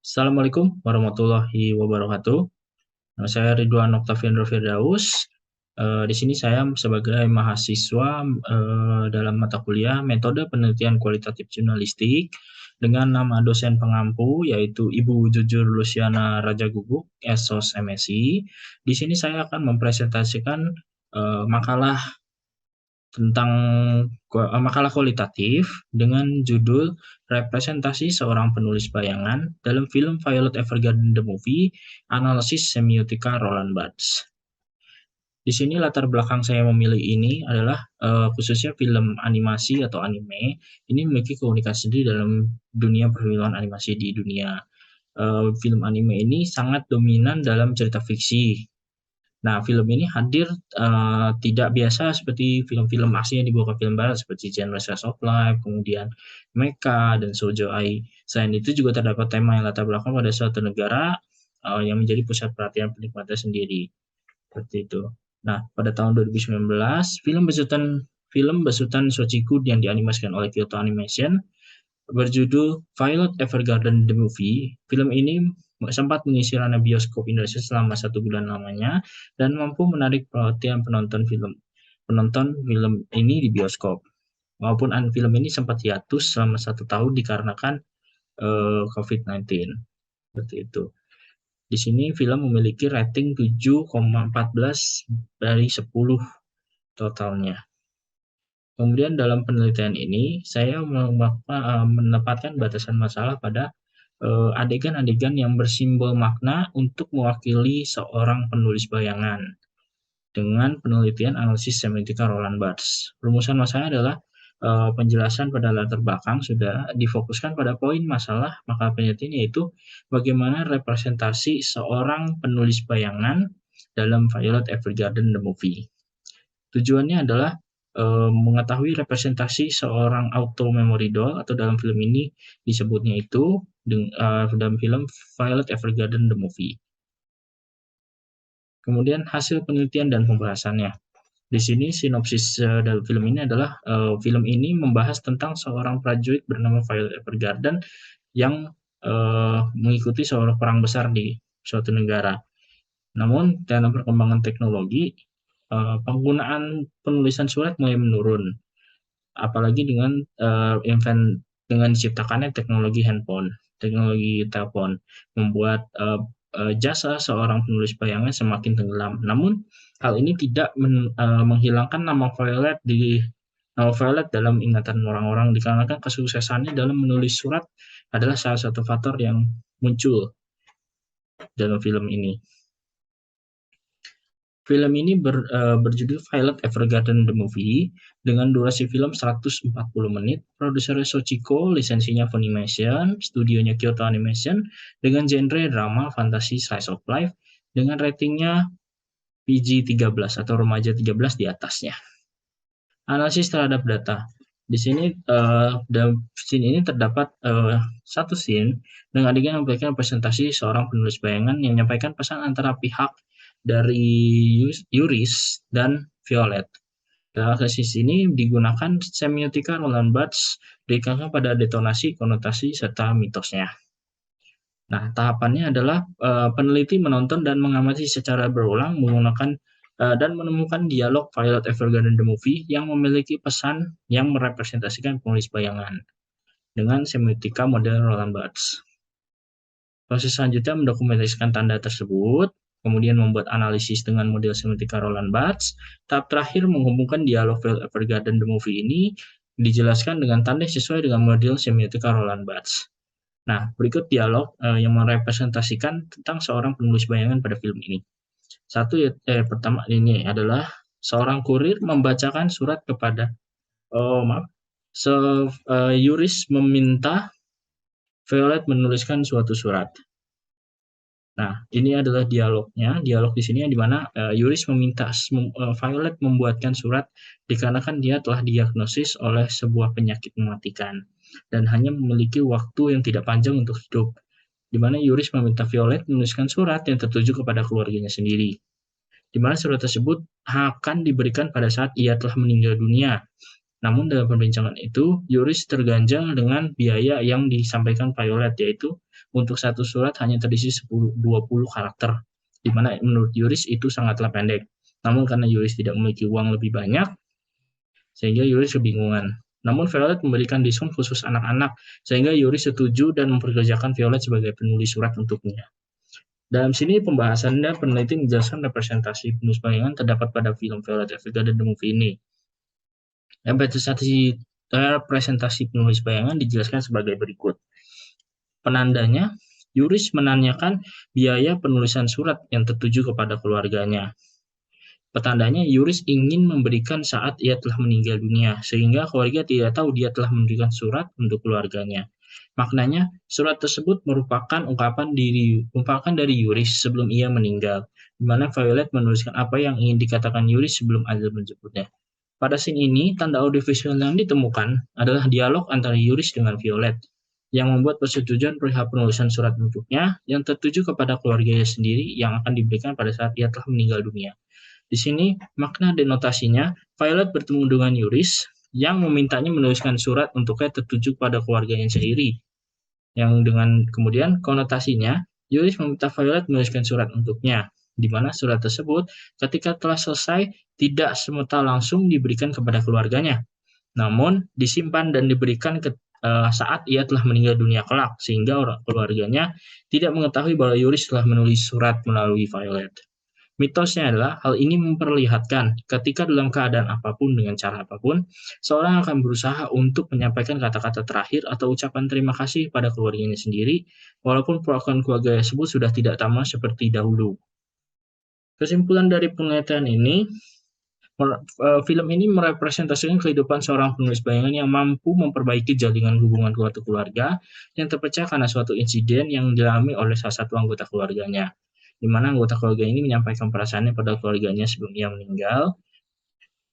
Assalamualaikum warahmatullahi wabarakatuh. Saya Ridwan Oktaviandro Firdaus. Di sini saya sebagai mahasiswa dalam mata kuliah Metode Penelitian Kualitatif Jurnalistik dengan nama dosen pengampu yaitu Ibu Jujur Luciana Rajaguguk, Esos MSI. Di sini saya akan mempresentasikan makalah tentang makalah kualitatif dengan judul Representasi Seorang Penulis Bayangan dalam film Violet Evergarden The Movie, Analisis Semiotika Roland Barthes. Di sini latar belakang saya memilih ini adalah khususnya film animasi atau anime. Ini memiliki keunikan sendiri dalam dunia perfilman animasi di dunia. Film anime ini sangat dominan dalam cerita fiksi. Nah, film ini hadir tidak biasa seperti film-film asli yang dibawa ke film barat seperti genre Slice of Life, kemudian Mecha dan Shoujo Ai. Selain itu juga terdapat tema yang latar belakang pada suatu negara yang menjadi pusat perhatian penikmatnya sendiri. Seperti itu. Nah, pada tahun 2019, film besutan Shochiku yang dianimasikan oleh Kyoto Animation berjudul Violet Evergarden The Movie. Film ini sempat mengisi ranah bioskop Indonesia selama 1 bulan lamanya dan mampu menarik perhatian penonton film ini di bioskop. Maupun film ini sempat hiatus selama 1 tahun dikarenakan COVID-19. Seperti itu. Di sini film memiliki rating 7,14 dari 10 totalnya. Kemudian dalam penelitian ini, saya menempatkan batasan masalah pada adegan-adegan yang bersimbol makna untuk mewakili seorang penulis bayangan dengan penelitian analisis semiotika Roland Barthes. Rumusan masalah adalah penjelasan pada latar belakang sudah difokuskan pada poin masalah maka penelitian yaitu bagaimana representasi seorang penulis bayangan dalam Violet Evergarden The Movie. Tujuannya adalah mengetahui representasi seorang auto memory doll atau dalam film ini disebutnya itu dalam film Violet Evergarden The Movie. Kemudian hasil penelitian dan pembahasannya. Di sini sinopsis dalam film ini adalah film ini membahas tentang seorang prajurit bernama Violet Evergarden yang mengikuti seorang perang besar di suatu negara. Namun dalam perkembangan teknologi, penggunaan penulisan surat mulai menurun, apalagi dengan diciptakannya teknologi handphone, teknologi telepon, membuat jasa seorang penulis bayangan semakin tenggelam. Namun hal ini tidak menghilangkan nama Violet dalam ingatan orang-orang dikarenakan kesuksesannya dalam menulis surat adalah salah satu faktor yang muncul dalam film ini. Film ini berjudul Violet Evergarden The Movie dengan durasi film 140 menit, produsernya Shochiku, lisensinya Funimation, studionya Kyoto Animation, dengan genre drama, fantasi, slice of life, dengan ratingnya PG-13 atau remaja 13 di atasnya. Analisis terhadap data. Di sini dalam scene ini terdapat satu scene dengan adegan yang memberikan presentasi seorang penulis bayangan yang menyampaikan pesan antara pihak dari Yuris dan Violet. Dalam kasus ini digunakan semiotika Roland Barthes dikaitkan pada detonasi, konotasi, serta mitosnya. Nah, tahapannya adalah peneliti menonton dan mengamati secara berulang menggunakan dan menemukan dialog Violet Evergarden The Movie yang memiliki pesan yang merepresentasikan penulis bayangan dengan semiotika model Roland Barthes. Proses selanjutnya mendokumentasikan tanda tersebut, kemudian membuat analisis dengan model semiotika Roland Barthes. Tahap terakhir menghubungkan dialog Violet Evergarden The Movie ini dijelaskan dengan tanda sesuai dengan model semiotika Roland Barthes. Nah, berikut dialog yang merepresentasikan tentang seorang penulis bayangan pada film ini. Pertama ini adalah seorang kurir membacakan surat kepada Yuris meminta Violet menuliskan suatu surat. Nah, ini adalah dialognya. Dialog di sini di mana Yuris meminta Violet membuatkan surat dikarenakan dia telah diagnosis oleh sebuah penyakit mematikan dan hanya memiliki waktu yang tidak panjang untuk hidup. Di mana Yuris meminta Violet menuliskan surat yang tertuju kepada keluarganya sendiri. Di mana surat tersebut akan diberikan pada saat ia telah meninggal dunia. Namun dalam perbincangan itu, Yuris terganjal dengan biaya yang disampaikan Violet, yaitu untuk satu surat hanya terisi 20 karakter, di mana menurut Yuris itu sangatlah pendek. Namun karena Yuris tidak memiliki uang lebih banyak, sehingga Yuris kebingungan. Namun Violet memberikan diskon khusus anak-anak, sehingga Yuris setuju dan memperkerjakan Violet sebagai penulis surat untuknya. Dalam sini pembahasan dan peneliti menjelaskan representasi penulis bayangan terdapat pada film Violet Evergarden The Movie ini. Representasi penulis bayangan dijelaskan sebagai berikut. Penandanya, Yuris menanyakan biaya penulisan surat yang tertuju kepada keluarganya. Petandanya, Yuris ingin memberikan saat ia telah meninggal dunia, sehingga keluarga tidak tahu dia telah memberikan surat untuk keluarganya. Maknanya, surat tersebut merupakan ungkapan dari Yuris sebelum ia meninggal, di mana Violet menuliskan apa yang ingin dikatakan Yuris sebelum Adele menjemputnya. Pada scene ini, tanda audiovisual yang ditemukan adalah dialog antara Yuris dengan Violet, yang membuat persetujuan perihal penulisan surat untuknya yang tertuju kepada keluarganya sendiri yang akan diberikan pada saat ia telah meninggal dunia. Di sini, makna denotasinya, Violet bertemu dengan Yuris yang memintanya menuliskan surat untuknya tertuju pada keluarganya sendiri. Yang dengan kemudian konotasinya, Yuris meminta Violet menuliskan surat untuknya, di mana surat tersebut ketika telah selesai tidak semata langsung diberikan kepada keluarganya, namun disimpan dan diberikan saat ia telah meninggal dunia kelak, sehingga orang keluarganya tidak mengetahui bahwa Yuris telah menulis surat melalui Violet. Mitosnya adalah hal ini memperlihatkan ketika dalam keadaan apapun dengan cara apapun, seorang akan berusaha untuk menyampaikan kata-kata terakhir atau ucapan terima kasih pada keluarganya sendiri, walaupun perlakuan keluarga tersebut sudah tidak sama seperti dahulu. Kesimpulan dari penelitian ini, film ini merepresentasikan kehidupan seorang penulis bayangan yang mampu memperbaiki jaringan hubungan keluarga yang terpecah karena suatu insiden yang dialami oleh salah satu anggota keluarganya, di mana anggota keluarga ini menyampaikan perasaannya pada keluarganya sebelum ia meninggal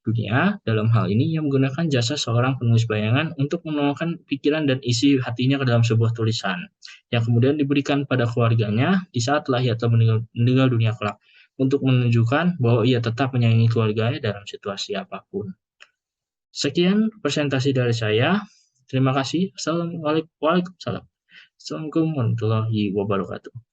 dunia. Dalam hal ini, ia menggunakan jasa seorang penulis bayangan untuk menuangkan pikiran dan isi hatinya ke dalam sebuah tulisan, yang kemudian diberikan pada keluarganya di saat telah ia telah meninggal dunia kelak, untuk menunjukkan bahwa ia tetap menyayangi keluarganya dalam situasi apapun. Sekian presentasi dari saya. Terima kasih. Assalamualaikum warahmatullahi wabarakatuh.